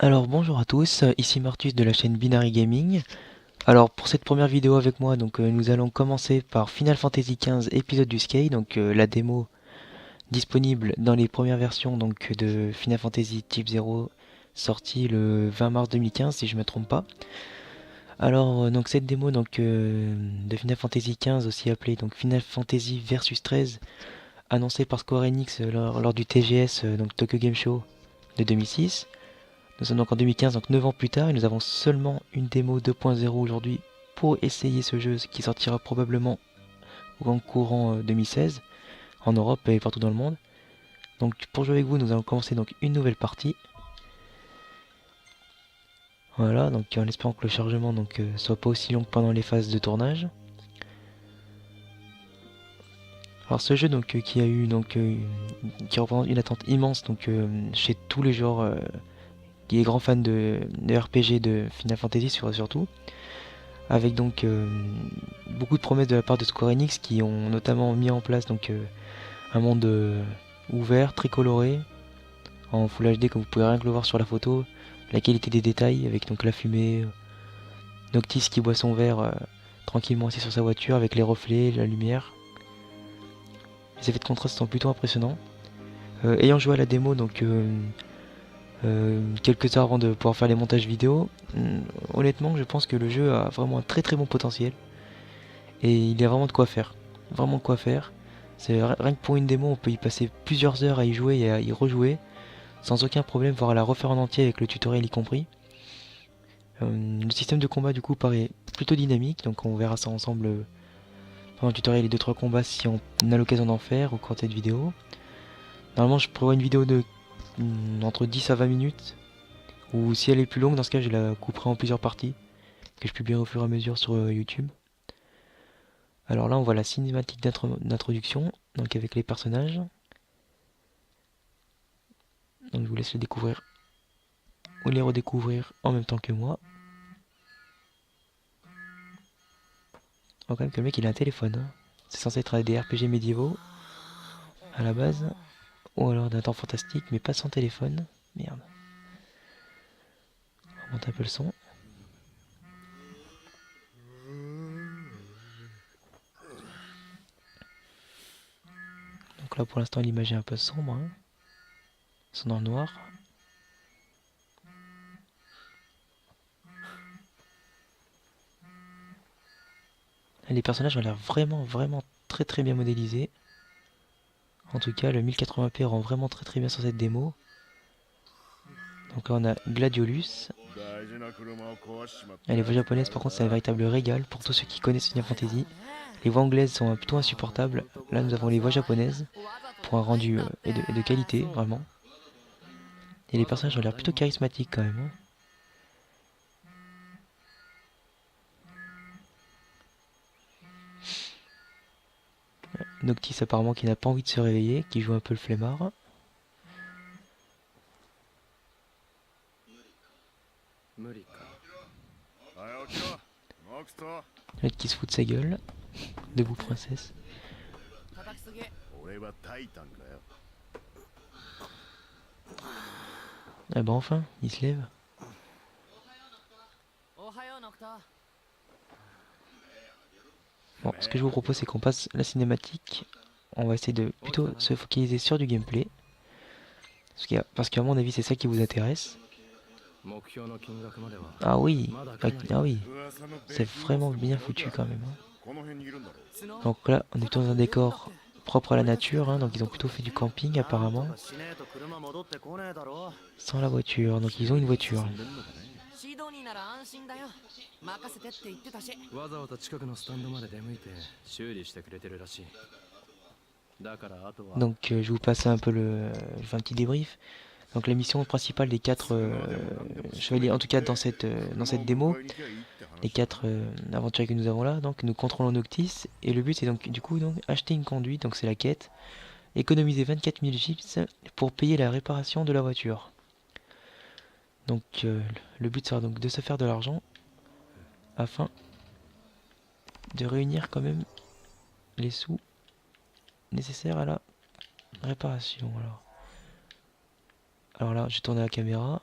Alors bonjour à tous, ici Martus de la chaîne Binary Gaming. Alors pour cette première vidéo avec moi, nous allons commencer par Final Fantasy XV épisode du Sky, la démo disponible dans les premières versions de Final Fantasy Type 0 sortie le 20 mars 2015 si je me trompe pas. Alors cette démo de Final Fantasy XV aussi appelée donc Final Fantasy Versus 13 annoncée par Square Enix lors du TGS Tokyo Game Show de 2006. Nous sommes donc en 2015, donc 9 ans plus tard, et nous avons seulement une démo 2.0 aujourd'hui pour essayer ce jeu, ce qui sortira probablement au courant 2016 en Europe et partout dans le monde. Donc pour jouer avec vous, nous allons commencer donc une nouvelle partie. Voilà, donc en espérant que le chargement soit pas aussi long que pendant les phases de tournage. Alors ce jeu qui a eu qui représente une attente immense chez tous les joueurs qui est grand fan de RPG de Final Fantasy surtout. Avec beaucoup de promesses de la part de Square Enix qui ont notamment mis en place un monde ouvert, très coloré, en Full HD comme vous pouvez rien que le voir sur la photo, la qualité des détails avec donc la fumée, Noctis qui boit son verre tranquillement assis sur sa voiture avec les reflets, la lumière. Les effets de contraste sont plutôt impressionnants. Ayant joué à la démo quelques heures avant de pouvoir faire les montages vidéo, honnêtement je pense que le jeu a vraiment un très très bon potentiel. Et il y a vraiment de quoi faire. Vraiment de quoi faire. C'est rien que pour une démo, on peut y passer plusieurs heures à y jouer et à y rejouer sans aucun problème, voire à la refaire en entier avec le tutoriel y compris. Le système de combat du coup paraît plutôt dynamique, donc on verra ça ensemble pendant le tutoriel et 2-3 combats si on a l'occasion d'en faire au cours de cette vidéo. Normalement je prévois une vidéo de entre 10 à 20 minutes, ou si elle est plus longue, dans ce cas je la couperai en plusieurs parties, que je publierai au fur et à mesure sur YouTube. Alors là on voit la cinématique d'introduction, donc avec les personnages. Donc je vous laisse le découvrir ou les redécouvrir en même temps que moi. Oh, quand même que le mec il a un téléphone, hein. C'est censé être des RPG médiévaux à la base, ou alors d'un temps fantastique, mais pas sans téléphone. Merde. On monte un peu le son. Donc là pour l'instant l'image est un peu sombre, hein. Ils sont dans le noir. Les personnages ont l'air vraiment très très bien modélisés. En tout cas le 1080p rend vraiment très très bien sur cette démo. Donc là on a Gladiolus. Et les voix japonaises par contre c'est un véritable régal pour tous ceux qui connaissent Final Fantasy. Les voix anglaises sont plutôt insupportables. Là nous avons les voix japonaises pour un rendu et de qualité vraiment. Et les personnages ont l'air plutôt charismatiques quand même, hein. Noctis apparemment qui n'a pas envie de se réveiller, qui joue un peu le flemmard. L'autre qui se fout de sa gueule. Debout princesse. Ah bah enfin, il se lève. Bon, ce que je vous propose c'est qu'on passe la cinématique. On va essayer de plutôt se focaliser sur du gameplay. Parce qu'à mon avis c'est ça qui vous intéresse. Ah oui, ah oui, c'est vraiment bien foutu quand même, hein. Donc là, on est plutôt dans un décor propre à la nature, hein, donc ils ont plutôt fait du camping apparemment, sans la voiture. Donc ils ont une voiture. Donc je vous passe un peu je fais un petit débrief. Donc la mission principale des quatre chevaliers, en tout cas dans cette démo, les quatre aventuriers que nous avons là, donc nous contrôlons Noctis et le but c'est donc du coup acheter une conduite, donc c'est la quête, économiser 24 000 gyps pour payer la réparation de la voiture. Donc le but sera donc de se faire de l'argent afin de réunir quand même les sous nécessaires à la réparation. Alors là, j'ai tourné la caméra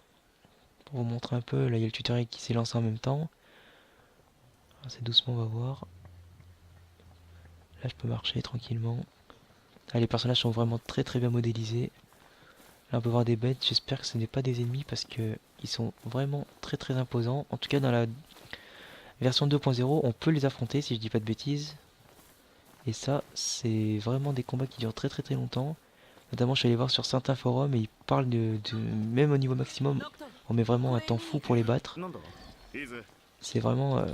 Pour vous montrer un peu, là il y a le tutoriel qui s'est lancé en même temps. C'est doucement, on va voir. Là je peux marcher tranquillement. Ah, les personnages sont vraiment très très bien modélisés. Là on peut voir des bêtes, j'espère que ce n'est pas des ennemis parce que ils sont vraiment très très imposants. En tout cas dans la version 2.0 on peut les affronter si je dis pas de bêtises. Et ça c'est vraiment des combats qui durent très très très longtemps. Notamment je suis allé voir sur certains forums et ils parlent même au niveau maximum, on met vraiment un temps fou pour les battre. C'est vraiment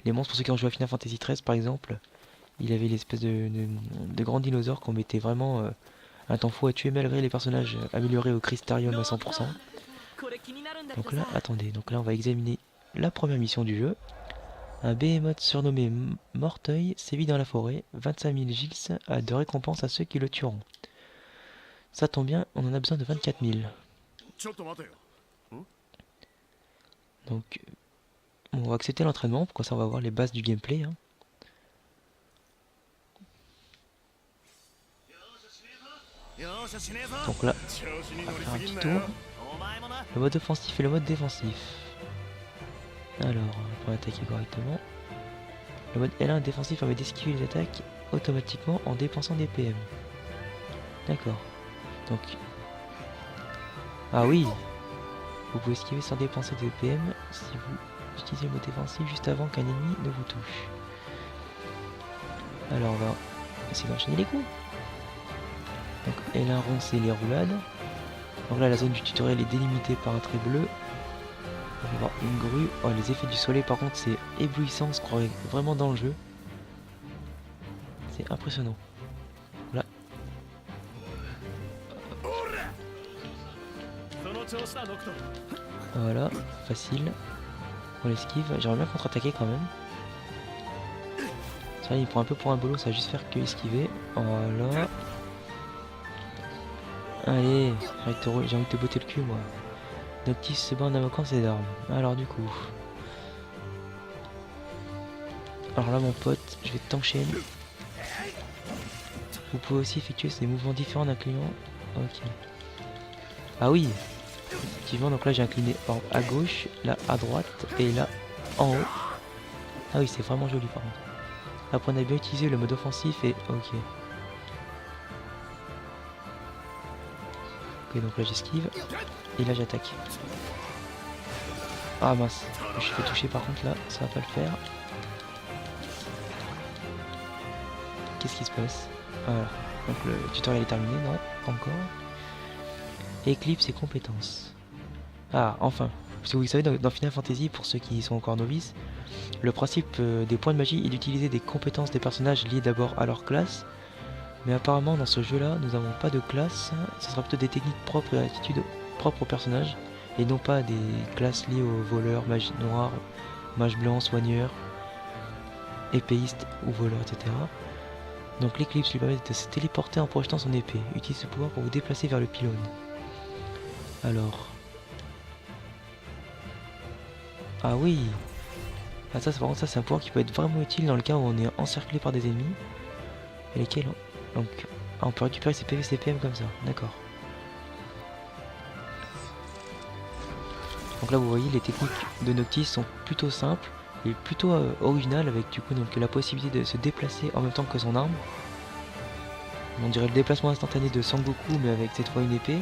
les monstres, pour ceux qui ont joué à Final Fantasy XIII par exemple, il avait l'espèce de grand dinosaure qu'on mettait vraiment un temps fou à tuer malgré les personnages améliorés au Crystarium à 100%. Donc là, attendez, donc là on va examiner la première mission du jeu. Un behemoth surnommé Morteuil sévit dans la forêt, 25 000 gils a de récompense à ceux qui le tueront. Ça tombe bien, on en a besoin de 24 000. Donc, on va accepter l'entraînement, pour ça on va voir les bases du gameplay. Hein. Donc là, on va faire un petit tour. Le mode offensif et le mode défensif. Alors, pour attaquer correctement. Le mode L1 défensif permet d'esquiver les attaques automatiquement en dépensant des PM. D'accord. Donc... Ah oui, vous pouvez esquiver sans dépenser de PM si vous utilisez le mode défensif juste avant qu'un ennemi ne vous touche. Alors on va essayer d'enchaîner les coups. Donc L1 rond c'est les roulades. Donc là la zone du tutoriel est délimitée par un trait bleu. On va voir une grue. Oh, les effets du soleil par contre c'est éblouissant, on se croirait vraiment dans le jeu. C'est impressionnant. Là. Voilà, facile. On l'esquive. J'aimerais bien contre-attaquer quand même. Ça il prend un peu pour un bolo, ça va juste faire que esquiver. Voilà. Allez, j'ai envie de te botter le cul moi. Noctis se bat en invoquant ses armes. Alors du coup. Alors là mon pote, je vais t'enchaîner. Vous pouvez aussi effectuer ces mouvements différents d'un client. Ok. Ah oui. Effectivement, donc là j'ai incliné à gauche, là à droite et là en haut. Ah oui, c'est vraiment joli par contre. Après on a bien utilisé le mode offensif et ok. Ok, donc là j'esquive et là j'attaque. Ah mince, je suis fait toucher par contre là, ça va pas le faire. Qu'est-ce qui se passe? Voilà, donc le tutoriel est terminé, non? Encore. Éclipse et compétences. Ah, enfin. Parce que vous savez, dans Final Fantasy, pour ceux qui sont encore novices, le principe des points de magie est d'utiliser des compétences des personnages liées d'abord à leur classe. Mais apparemment, dans ce jeu-là, nous n'avons pas de classe. Ce sera plutôt des techniques propres et attitudes propres aux personnages. Et non pas des classes liées aux voleurs, magie noire, mage blanc, soigneur, épéiste ou voleur, etc. Donc l'éclipse lui permet de se téléporter en projetant son épée. Utilisez ce pouvoir pour vous déplacer vers le pylône. Alors... Ah oui. Ah ça, par contre, ça c'est un pouvoir qui peut être vraiment utile dans le cas où on est encerclé par des ennemis. Et lesquels... Donc, on peut récupérer ses PV, ses PM comme ça. D'accord. Donc là, vous voyez, les techniques de Noctis sont plutôt simples et plutôt originales avec du coup donc la possibilité de se déplacer en même temps que son arme. On dirait le déplacement instantané de Sangoku mais avec cette fois une épée.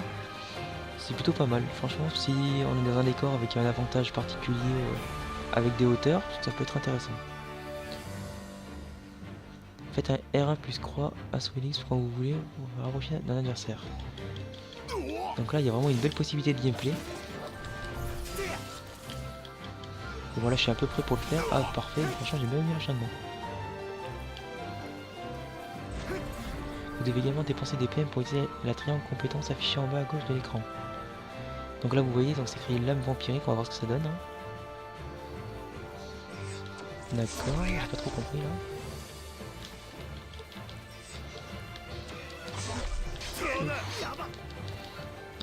C'est plutôt pas mal. Franchement, si on est dans un décor avec un avantage particulier avec des hauteurs, ça peut être intéressant. Faites un R1 plus croix à Swellix quand vous voulez vous rapprocher d'un adversaire. Donc là, il y a vraiment une belle possibilité de gameplay. Et voilà, je suis à peu près pour le faire. Ah, parfait. Franchement, j'ai même mis l'enchaînement. Vous devez également dépenser des PM pour utiliser la triangle compétence affichée en bas à gauche de l'écran. Donc là, vous voyez, donc c'est écrit lame vampirique. On va voir ce que ça donne. Hein. D'accord, j'ai pas trop compris là.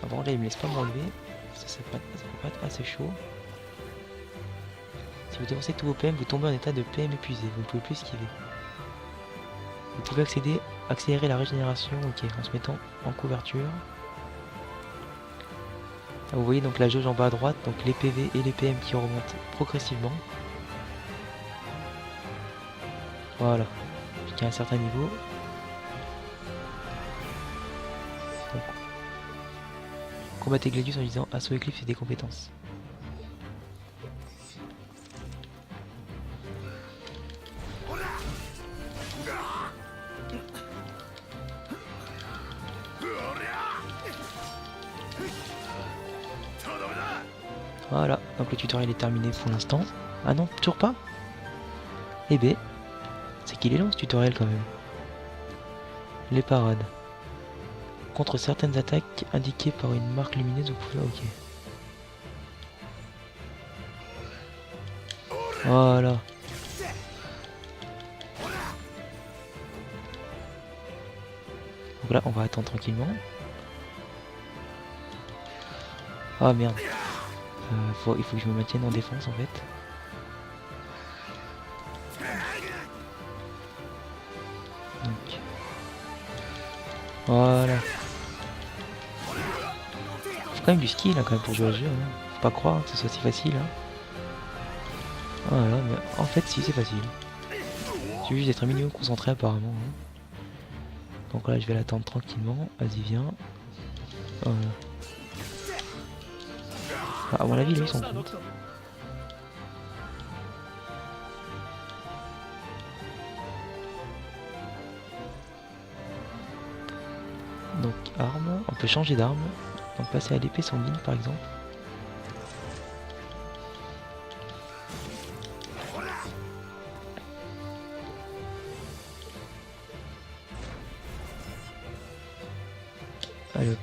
Ah bon, là il me laisse pas m'enlever. Ça peut pas être assez chaud. Si vous dépensez tous vos PM, vous tombez en état de PM épuisé. Vous ne pouvez plus esquiver. Vous pouvez accélérer la régénération, ok, en se mettant en couverture. Ah, vous voyez donc la jauge en bas à droite, donc les PV et les PM qui remontent progressivement. Voilà, jusqu'à un certain niveau. Donc, combattez Gladius en disant assaut Eclipse et des compétences. Voilà, donc le tutoriel est terminé pour l'instant. Ah non, toujours pas? Eh ben, c'est qu'il est long ce tutoriel quand même. Les parades. Contre certaines attaques indiquées par une marque lumineuse, vous pouvez... Ok. Voilà. Donc là, on va attendre tranquillement. Ah merde. Il faut que je me maintienne en défense en fait. Donc. Voilà. Faut quand même du skill hein, quand même pour jouer à ce jeu. Hein. Faut pas croire que ce soit si facile. Hein. Voilà, mais en fait si c'est facile. Il suffit juste d'être un minimum concentré apparemment. Hein. Donc là je vais l'attendre tranquillement. Vas-y viens. À mon avis lui ils sont compte. Donc arme, on peut changer d'arme. Donc passer à l'épée sanguine par exemple. Allez hop.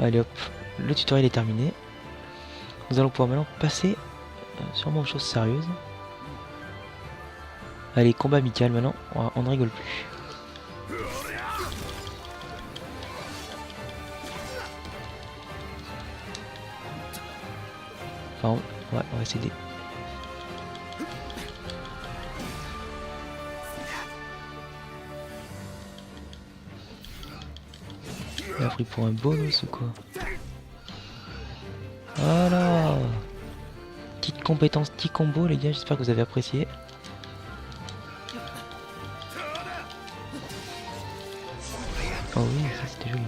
Allez hop, le tutoriel est terminé. Nous allons pouvoir maintenant passer sûrement aux choses sérieuses. Allez, combat amical maintenant, on ne rigole plus. Enfin, ouais, on va essayer. Il a pris pour un bonus ou quoi? Voilà. Petite compétence, petit combo les gars, j'espère que vous avez apprécié. Oh oui, ça c'était joli.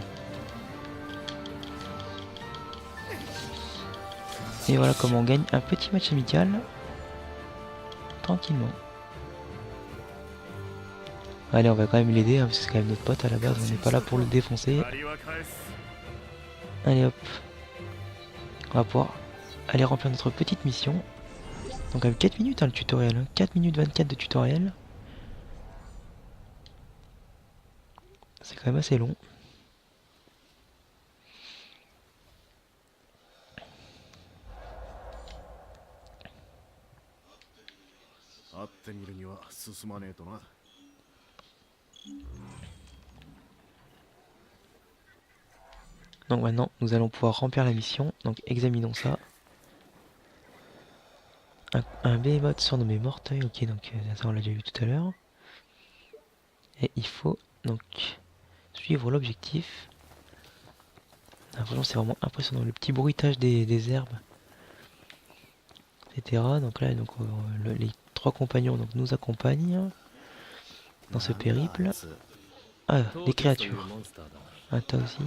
Et voilà comment on gagne un petit match amical. Tranquillement. Allez, on va quand même l'aider, hein, parce que c'est quand même notre pote à la base, on n'est pas là pour le défoncer. Allez hop. On va pouvoir aller remplir notre petite mission. Donc quand même 4 minutes hein, le tutoriel, hein. 4 minutes 24 de tutoriel. C'est quand même assez long. Donc maintenant, nous allons pouvoir remplir la mission. Donc examinons ça. Un behemoth surnommé Morteuil. Ok, donc ça on l'a déjà vu tout à l'heure. Et il faut donc suivre l'objectif. Franchement, c'est vraiment impressionnant. Le petit bruitage des herbes, etc. Donc là, donc, les 3 compagnons donc, nous accompagnent dans ce périple. Ah, des créatures. Ah, toi aussi.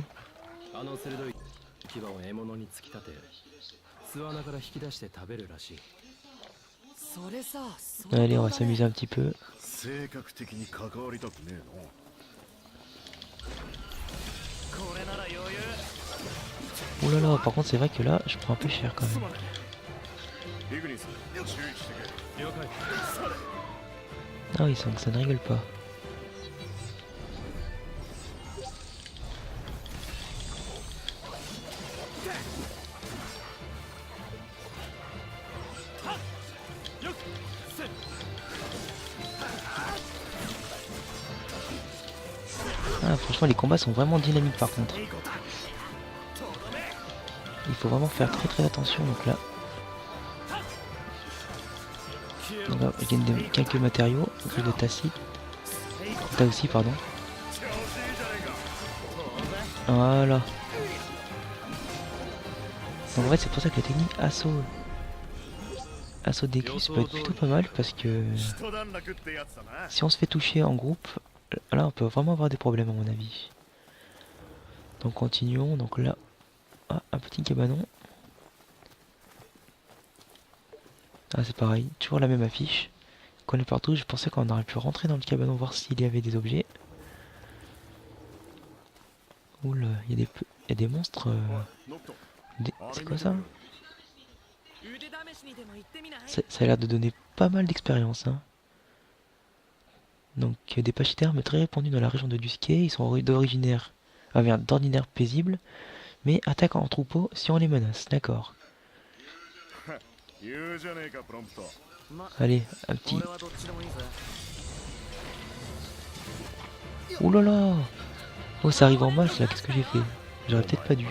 Allez, on va s'amuser un petit peu. Oh là là, par contre c'est vrai que là je prends un peu cher quand même. Ah oui, ça ne rigole pas. Ah, franchement les combats sont vraiment dynamiques par contre. Il faut vraiment faire très attention donc là. Donc là je gagne quelques matériaux, donc de Tassi. T'as aussi pardon. Voilà. En vrai, c'est pour ça que la technique assaut d'éclipse ça peut être plutôt pas mal parce que si on se fait toucher en groupe, là on peut vraiment avoir des problèmes à mon avis. Donc continuons, donc là, ah, un petit cabanon. Ah c'est pareil, toujours la même affiche. Qu'on est partout, je pensais qu'on aurait pu rentrer dans le cabanon voir s'il y avait des objets. Oula, il y a des monstres. C'est quoi ça? Ça a l'air de donner pas mal d'expérience, hein. Donc des pachydermes très répandus dans la région de Duscae, ils sont d'ordinaire paisibles, mais attaquent en troupeau si on les menace, d'accord. Allez, un petit... Ouh là là! Oh ça arrive en masse là, qu'est-ce que j'ai fait? J'aurais peut-être pas dû.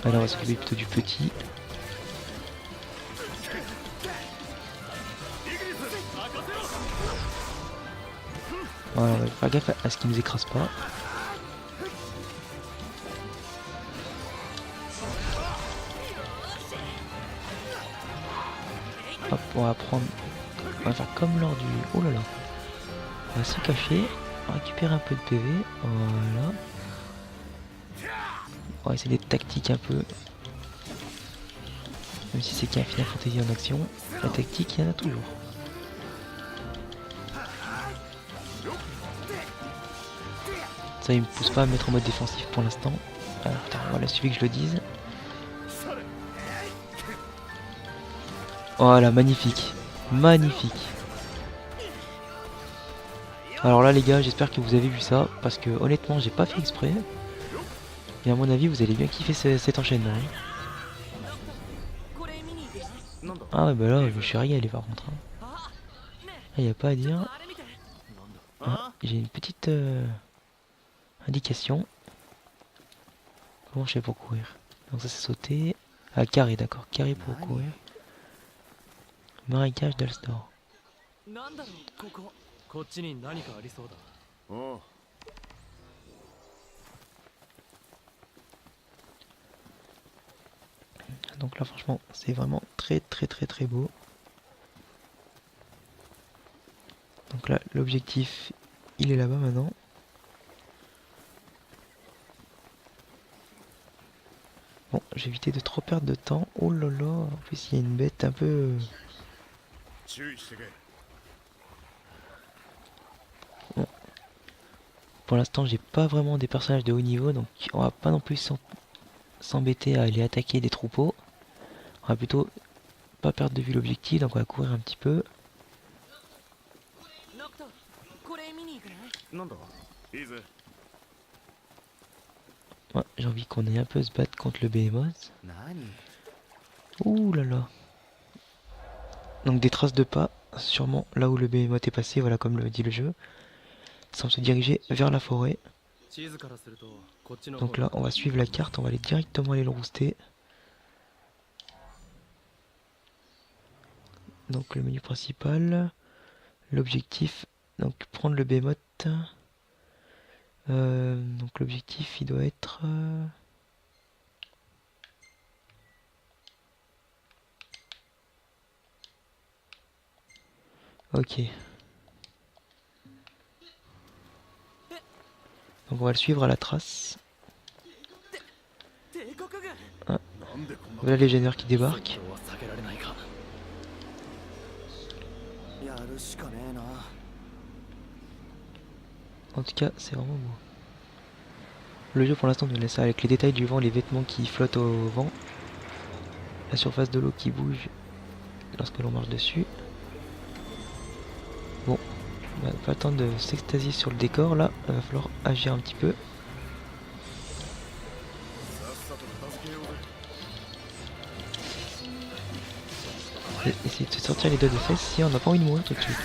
Alors on va s'occuper plutôt du petit. Voilà, on va faire gaffe à ce qu'il nous écrase pas. Hop, on va prendre... On va faire comme lors du... Oh là là. On va se cacher, récupérer un peu de PV. Voilà. On va essayer d'être tactique un peu. Même si c'est qu'un Final Fantasy en action, la tactique, il y en a toujours. Ça, il me pousse pas à me mettre en mode défensif pour l'instant. Ah putain, voilà, suffit que je le dise. Voilà, magnifique. Magnifique. Alors là les gars, j'espère que vous avez vu ça, parce que honnêtement j'ai pas fait exprès. Et à mon avis vous allez bien kiffer cet enchaînement. Hein. Ah ouais bah là je me suis régalé par contre. Hein. Ah, y a pas à dire. Ah, j'ai une petite indication. Comment je fais pour courir? Donc ça c'est sauter. Ah carré d'accord, carré pour courir. Marécage d'Alstor. Donc là franchement c'est vraiment très beau. Donc là l'objectif il est là-bas maintenant. Bon, j'ai évité de trop perdre de temps. Oh là là, en plus il y a une bête un peu... Bon. Pour l'instant j'ai pas vraiment des personnages de haut niveau, donc on va pas non plus s'embêter à aller attaquer des troupeaux. On va plutôt pas perdre de vue l'objectif, donc on va courir un petit peu. Ouais, j'ai envie qu'on ait un peu se battre contre le Behemoth. Ouh là là. Donc des traces de pas, sûrement là où le Behemoth est passé, voilà comme le dit le jeu. Semble se diriger vers la forêt. Donc là on va suivre la carte, on va aller directement aller le rouster. Donc le menu principal, l'objectif, donc prendre le Behemoth. Donc l'objectif il doit être... Ok. Donc on va le suivre à la trace. Ah. Voilà les génères qui débarquent. En tout cas c'est vraiment beau. Le jeu pour l'instant nous laisse ça avec les détails du vent, les vêtements qui flottent au vent. La surface de l'eau qui bouge lorsque l'on marche dessus. Bon, on n'a pas le temps de s'extasier sur le décor là, il va falloir agir un petit peu. Et essayer de se sortir les doigts de fesses si on n'a pas envie de mourir tout de suite.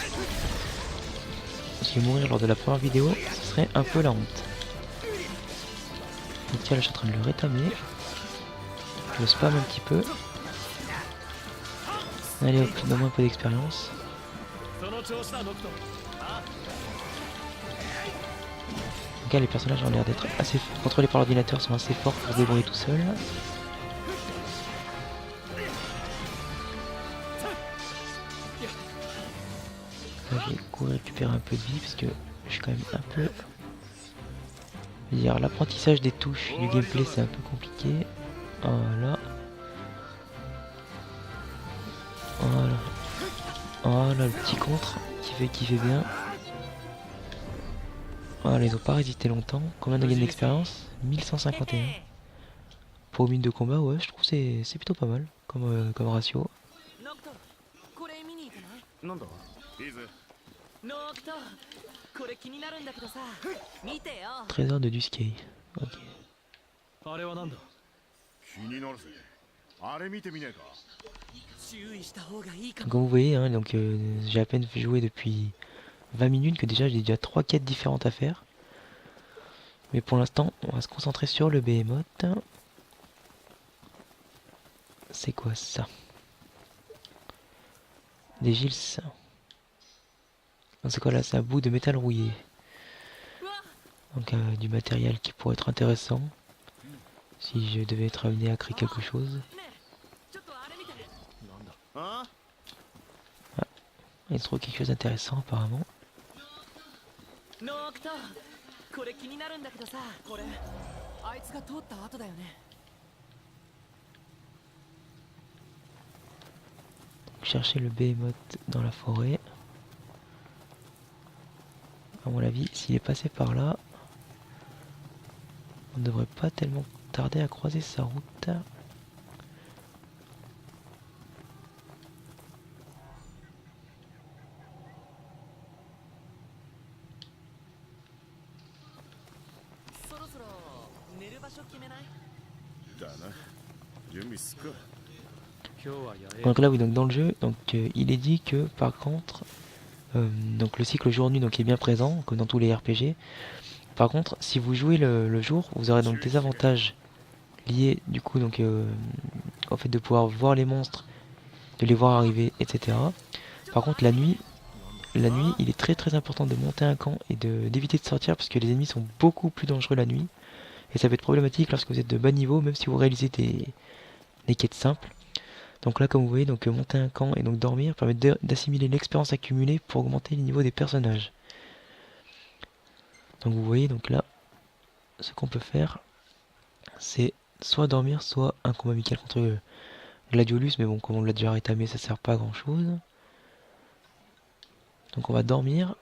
Parce que mourir lors de la première vidéo, ce serait un peu la honte. Donc tiens là je suis en train de le rétamer. Je le spam un petit peu. Allez hop, donne-moi un peu d'expérience. cas les personnages ont l'air d'être assez contrôlés par l'ordinateur, sont assez forts pour se débrouiller tout seul. Là, j'ai couru récupérer un peu de vie parce que je suis quand même un peu... L'apprentissage des touches du gameplay c'est un peu compliqué. Voilà. Voilà. Voilà le petit contre qui fait bien. Voilà, ils ont pas résisté longtemps. Combien de gains d'expérience? 1151. Pour une mine de combat, ouais, je trouve que c'est plutôt pas mal comme ratio. Trésor de Duscae. Ok. Comme vous voyez, hein, donc j'ai à peine joué depuis 20 minutes que déjà j'ai déjà 3 quêtes différentes à faire. Mais pour l'instant, on va se concentrer sur le Behemoth. C'est quoi ça? Des gils. C'est quoi là? C'est un bout de métal rouillé. Donc du matériel qui pourrait être intéressant si je devais être amené à créer quelque chose. Ah, il trouve quelque chose d'intéressant apparemment. Donc, chercher le Behemoth dans la forêt. À mon avis, s'il est passé par là, on ne devrait pas tellement tarder à croiser sa route. Donc là oui, donc dans le jeu, donc il est dit que par contre, donc le cycle jour-nuit donc est bien présent comme dans tous les RPG. Par contre, si vous jouez le jour, vous aurez donc des avantages liés du coup donc au fait de pouvoir voir les monstres, de les voir arriver, etc. Par contre la nuit, il est très important de monter un camp et d'éviter de sortir parce que les ennemis sont beaucoup plus dangereux la nuit. Et ça peut être problématique lorsque vous êtes de bas niveau, même si vous réalisez des quêtes simples. Donc là, comme vous voyez, donc monter un camp et donc dormir permet d'assimiler l'expérience accumulée pour augmenter les niveaux des personnages. Donc vous voyez, donc là, ce qu'on peut faire, c'est soit dormir, soit un combat amical contre Gladiolus, mais bon, comme on l'a déjà rétamé, ça sert pas à grand chose. Donc on va dormir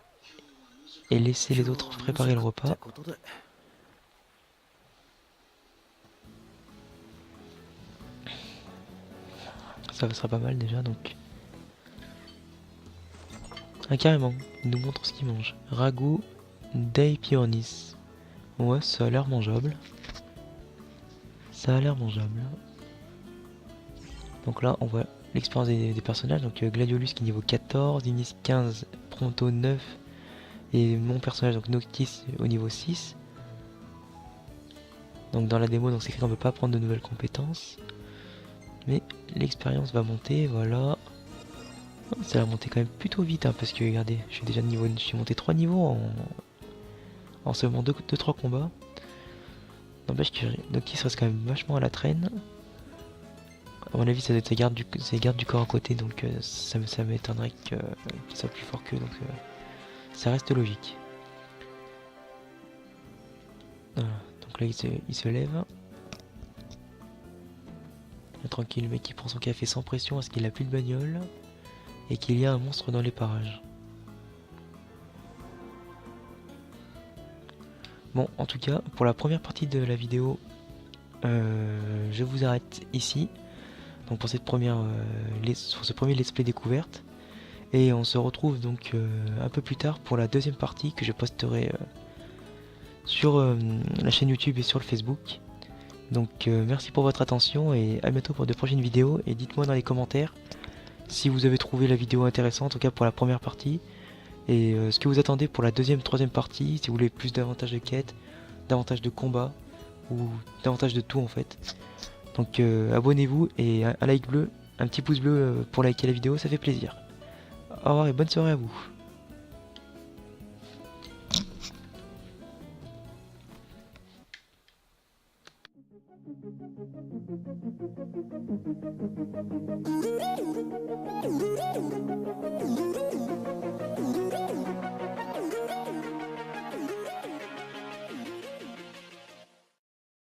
et laisser les autres préparer le repas. Ça sera pas mal déjà, donc. Ah carrément, il nous montre ce qu'il mange. Ragoût d'Aepionis. Ouais, ça a l'air mangeable. Ça a l'air mangeable. Donc là, on voit l'expérience des personnages. Donc Gladiolus qui est niveau 14, Ignis 15, Pronto 9. Et mon personnage, donc Noctis, au niveau 6. Donc dans la démo, donc c'est écrit qu'on ne peut pas prendre de nouvelles compétences. Mais l'expérience va monter, voilà. Ça va monter quand même plutôt vite, hein, parce que regardez, je suis déjà je suis monté 3 niveaux en seulement 2-3 combats. N'empêche que Noctis reste quand même vachement à la traîne. À mon avis, ça doit être ses gardes du corps à côté, donc ça m'étonnerait qu'il soit plus fort qu'eux, donc ça reste logique. Voilà, donc là il se lève. Tranquille, le mec qui prend son café sans pression parce qu'il a plus de bagnole et qu'il y a un monstre dans les parages. Bon, en tout cas, pour la première partie de la vidéo, je vous arrête ici. Donc pour cette sur ce premier let's play découverte. Et on se retrouve donc un peu plus tard pour la deuxième partie que je posterai sur la chaîne YouTube et sur le Facebook. Donc merci pour votre attention et à bientôt pour de prochaines vidéos. Et dites-moi dans les commentaires si vous avez trouvé la vidéo intéressante, en tout cas pour la première partie. Et ce que vous attendez pour la deuxième, troisième partie, si vous voulez plus davantage de quêtes, davantage de combats, ou davantage de tout en fait. Donc abonnez-vous et un like bleu, un petit pouce bleu pour liker la vidéo, ça fait plaisir. Au revoir et bonne soirée à vous.